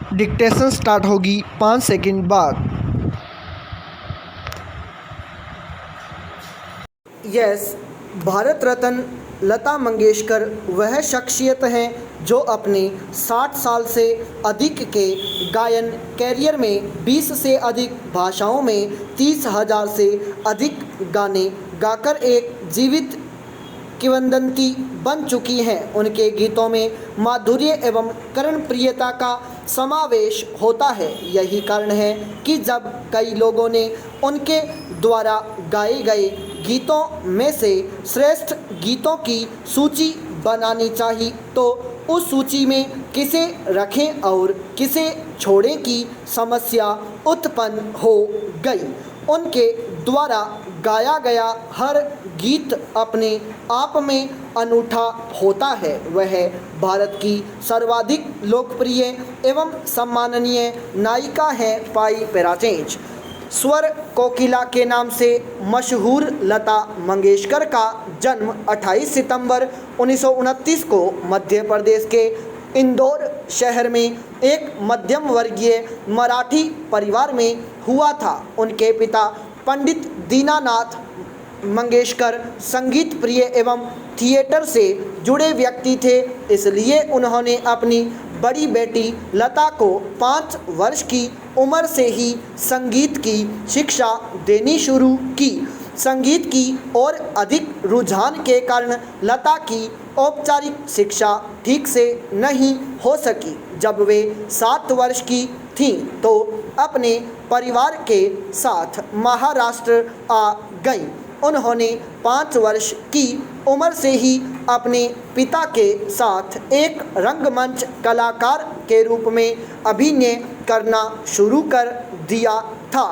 Dictation start होगी 5 second बाद। Yes, Bharat Ratna Lata Mangeshkar वह शख्सियत हैं जो अपने 60 साल से अधिक के गायन कैरियर में 20 से अधिक भाषाओं में 30,000 से अधिक गाने गाकर एक जीवित किंवदंती बन चुकी हैं। उनके गीतों में माधुर्य एवं कर्णप्रियता का समावेश होता है। यही कारण है कि जब कई लोगों ने उनके द्वारा गाए गए गीतों में से श्रेष्ठ गीतों की सूची बनानी चाहिए तो उस सूची में किसे रखें और किसे छोड़ें की समस्या उत्पन्न हो गई। उनके द्वारा गाया गया हर गीत अपने आप में अनूठा होता है। वह भारत की सर्वाधिक लोकप्रिय एवं सम्माननीय नायिका हैं पाई पेराचेंज। स्वर कोकिला के नाम से मशहूर लता मंगेशकर का जन्म 28 सितंबर 1929 को मध्य प्रदेश के इंदौर शहर में एक मध्यम वर्गीय मराठी परिवार में हुआ था। उनके पिता पंडित दीनानाथ मंगेशकर संगीत प्रिय एवं थिएटर से जुड़े व्यक्ति थे, इसलिए उन्होंने अपनी बड़ी बेटी लता को 5 वर्ष की उम्र से ही संगीत की शिक्षा देनी शुरू की। संगीत की और अधिक रुझान के कारण लता की औपचारिक शिक्षा ठीक से नहीं हो सकी। जब वे 7 वर्ष की थीं तो अपने परिवार के साथ महाराष्ट्र आ गईं। उन्होंने 5 वर्ष की उम्र से ही अपने पिता के साथ एक रंगमंच कलाकार के रूप में अभिनय करना शुरू कर दिया था।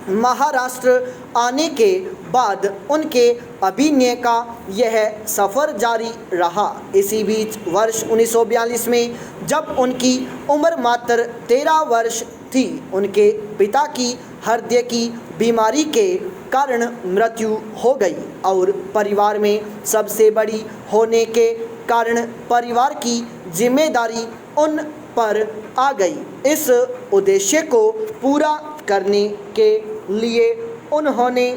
महाराष्ट्र आने के बाद उनके अभिनय का यह सफ़र जारी रहा। इसी बीच वर्ष 1942 में जब उनकी उम्र मात्र 13 वर्ष थी, उनके पिता की हृदय की बीमारी के कारण मृत्यु हो गई और परिवार में सबसे बड़ी होने के कारण परिवार की जिम्मेदारी उन पर आ गई। इस उद्देश्य को पूरा करने के लिए उन्होंने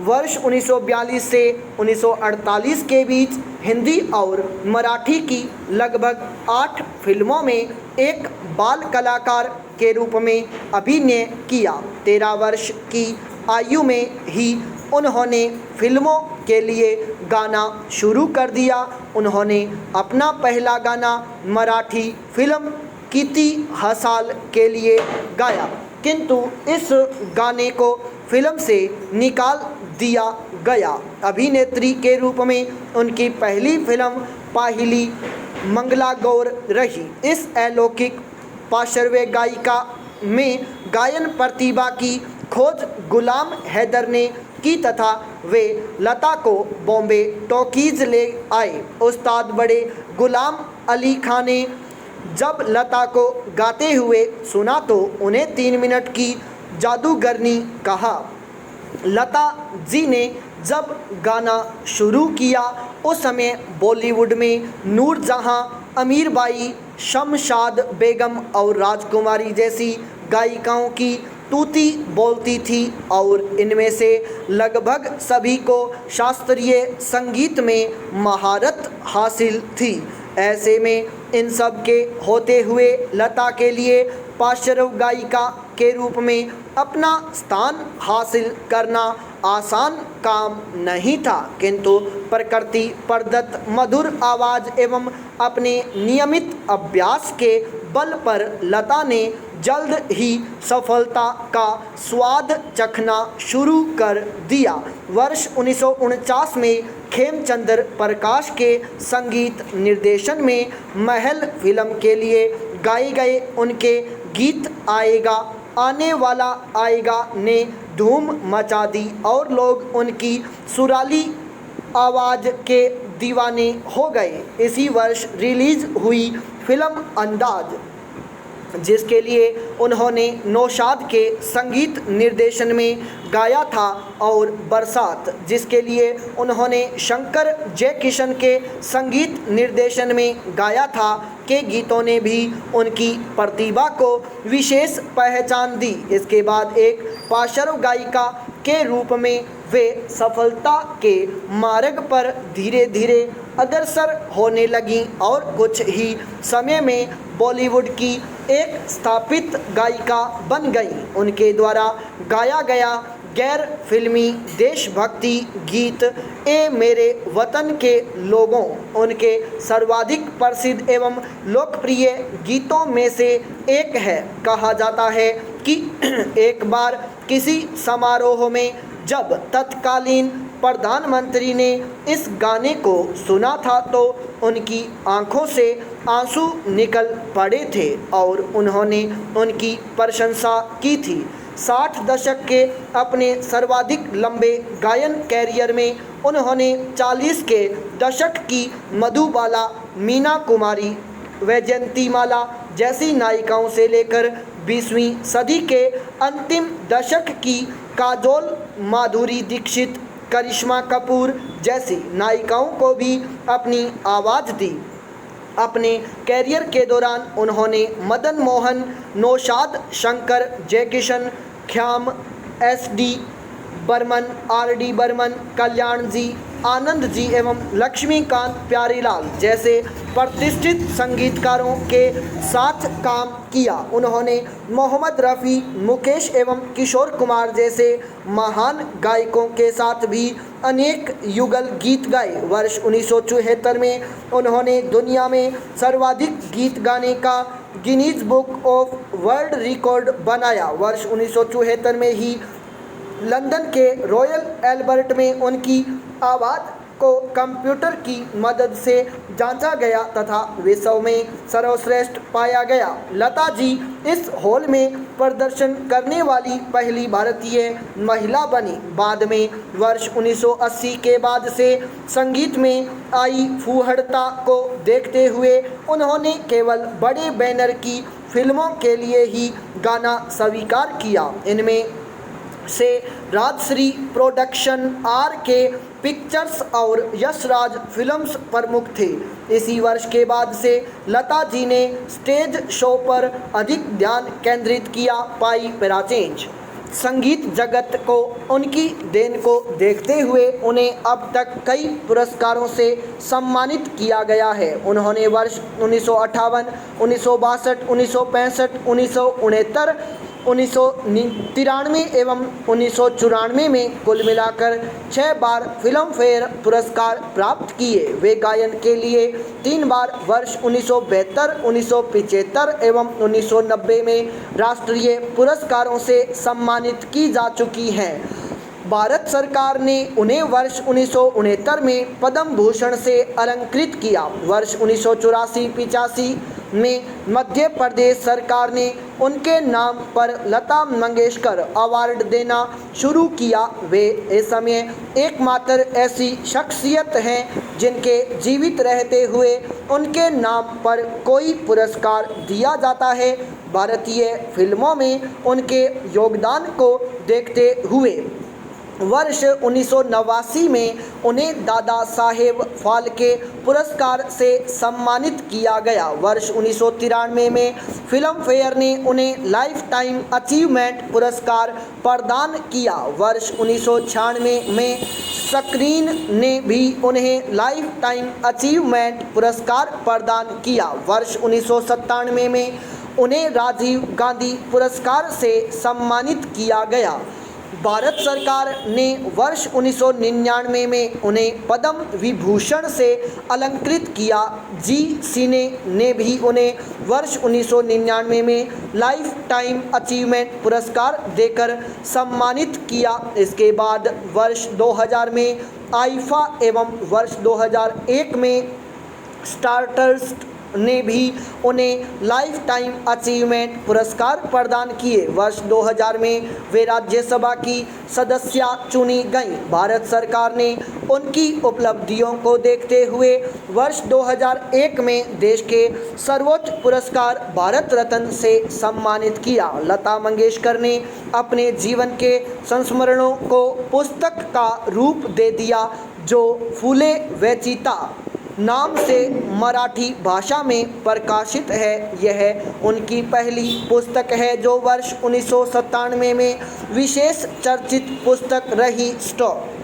वर्ष 1942 से 1948 के बीच हिंदी और मराठी की लगभग 8 फिल्मों में एक बाल कलाकार के रूप में अभिनय किया। 13 वर्ष की आयु में ही उन्होंने फिल्मों के लिए गाना शुरू कर दिया। उन्होंने अपना पहला गाना मराठी फिल्म किती हसाल के लिए गाया, किंतु इस गाने को फिल्म से निकाल दिया गया। अभिनेत्री के रूप में उनकी पहली फिल्म पाहिली मंगला गौर रही। इस अलौकिक पार्श्व गायिका में गायन प्रतिभा की खोज गुलाम हैदर ने की तथा वे लता को बॉम्बे टॉकीज ले आए। उस्ताद बड़े गुलाम अली खान ने जब लता को गाते हुए सुना तो उन्हें 3 मिनट की जादूगरनी कहा। लता जी ने जब गाना शुरू किया उस समय बॉलीवुड में नूरजहां, अमीर बाई, शमशाद बेगम और राजकुमारी जैसी गायिकाओं की तूती बोलती थी और इनमें से लगभग सभी को शास्त्रीय संगीत में महारत हासिल थी। ऐसे में इन सब के होते हुए लता के लिए पार्श्व गायिका के रूप में अपना स्थान हासिल करना आसान काम नहीं था, किंतु प्रकृति प्रदत्त मधुर आवाज़ एवं अपने नियमित अभ्यास के बल पर लता ने जल्द ही सफलता का स्वाद चखना शुरू कर दिया। वर्ष 1949 में खेमचंद्र प्रकाश के संगीत निर्देशन में महल फिल्म के लिए गाए गए उनके गीत आएगा आने वाला आएगा ने धूम मचा दी और लोग उनकी सुरीली आवाज़ के दीवाने हो गए। इसी वर्ष रिलीज़ हुई फिल्म अंदाज, जिसके लिए उन्होंने नौशाद के संगीत निर्देशन में गाया था, और बरसात, जिसके लिए उन्होंने शंकर जयकिशन के संगीत निर्देशन में गाया था। के गीतों ने भी उनकी प्रतिभा को विशेष पहचान दी। इसके बाद एक पार्श्व गायिका के रूप में वे सफलता के मार्ग पर धीरे धीरे अग्रसर होने लगीं और कुछ ही समय में बॉलीवुड की एक स्थापित गायिका बन गईं। उनके द्वारा गाया गया गैर फिल्मी देशभक्ति गीत ए मेरे वतन के लोगों उनके सर्वाधिक प्रसिद्ध एवं लोकप्रिय गीतों में से एक है। कहा जाता है कि एक बार किसी समारोह में जब तत्कालीन प्रधानमंत्री ने इस गाने को सुना था तो उनकी आंखों से आंसू निकल पड़े थे और उन्होंने उनकी प्रशंसा की थी। 60 दशक के अपने सर्वाधिक लंबे गायन कैरियर में उन्होंने 40 के दशक की मधुबाला, मीना कुमारी, वैजयंतीमाला जैसी नायिकाओं से लेकर 20वीं सदी के अंतिम दशक की काजोल, माधुरी दीक्षित, करिश्मा कपूर जैसी नायिकाओं को भी अपनी आवाज़ दी। अपने कैरियर के दौरान उन्होंने मदन मोहन, नौशाद शंकर, जयकिशन, ख्याम, एस.डी. बर्मन, आर.डी. बर्मन, कल्याण जी, आनंद जी एवं लक्ष्मीकांत प्यारीलाल जैसे प्रतिष्ठित संगीतकारों के साथ काम किया। उन्होंने मोहम्मद रफ़ी, मुकेश एवं किशोर कुमार जैसे महान गायकों के साथ भी अनेक युगल गीत गाए। वर्ष 1974 में उन्होंने दुनिया में सर्वाधिक गीत गाने का Guinness book of world record बनाया। वर्ष 1974 में ही लंदन के रॉयल एल्बर्ट में उनकी आवाज़ को कंप्यूटर की मदद से जांचा गया तथा विश्व में सर्वश्रेष्ठ पाया गया। लता जी इस हॉल में प्रदर्शन करने वाली पहली भारतीय महिला बनी। बाद में वर्ष 1980 के बाद से संगीत में आई फूहड़ता को देखते हुए उन्होंने केवल बड़े बैनर की फिल्मों के लिए ही गाना स्वीकार किया। इनमें से राजश्री प्रोडक्शन, आर.के. पिक्चर्स और यशराज फिल्म्स प्रमुख थे। इसी वर्ष के बाद से लता जी ने स्टेज शो पर अधिक ध्यान केंद्रित किया। पाई प्राचेंज संगीत जगत को उनकी देन को देखते हुए उन्हें अब तक कई पुरस्कारों से सम्मानित किया गया है। उन्होंने वर्ष 1958, 1962, 1965, 1969, 1993 एवं 1994 में कुल मिलाकर 6 बार फिल्म फेयर पुरस्कार प्राप्त किए। वे गायन के लिए 3 बार वर्ष 1972, 1975 एवं 1990 में राष्ट्रीय पुरस्कारों से सम्मानित की जा चुकी हैं। भारत सरकार ने उन्हें वर्ष 1969 में पद्म भूषण से अलंकृत किया। वर्ष 1984-85 में मध्य प्रदेश सरकार ने उनके नाम पर लता मंगेशकर अवार्ड देना शुरू किया। वे इस समय एकमात्र ऐसी शख्सियत हैं जिनके जीवित रहते हुए उनके नाम पर कोई पुरस्कार दिया जाता है। भारतीय फिल्मों में उनके योगदान को देखते हुए वर्ष 1989 में उन्हें दादा साहेब फाल्के पुरस्कार से सम्मानित किया गया। वर्ष 1993 में फिल्म फेयर ने उन्हें लाइफ टाइम अचीवमेंट पुरस्कार प्रदान किया। वर्ष 1996 में स्क्रीन ने भी उन्हें लाइफ टाइम अचीवमेंट पुरस्कार प्रदान किया। वर्ष 1997 में उन्हें राजीव गांधी पुरस्कार से सम्मानित किया गया। भारत सरकार ने वर्ष 1999 में उन्हें पद्म विभूषण से अलंकृत किया। जी सिने ने भी उन्हें वर्ष 1999 में लाइफ टाइम अचीवमेंट पुरस्कार देकर सम्मानित किया। इसके बाद वर्ष 2000 में आईफा एवं वर्ष 2001 में स्टारडस्ट ने भी उन्हें लाइफ टाइम अचीवमेंट पुरस्कार प्रदान किए। वर्ष 2000 में वे राज्यसभा की सदस्य चुनी गईं। भारत सरकार ने उनकी उपलब्धियों को देखते हुए वर्ष 2001 में देश के सर्वोच्च पुरस्कार भारत रत्न से सम्मानित किया। लता मंगेशकर ने अपने जीवन के संस्मरणों को पुस्तक का रूप दे दिया जो फूले व चीता नाम से मराठी भाषा में प्रकाशित है। यह उनकी पहली पुस्तक है जो वर्ष 1997 में विशेष चर्चित पुस्तक रही। स्टॉप।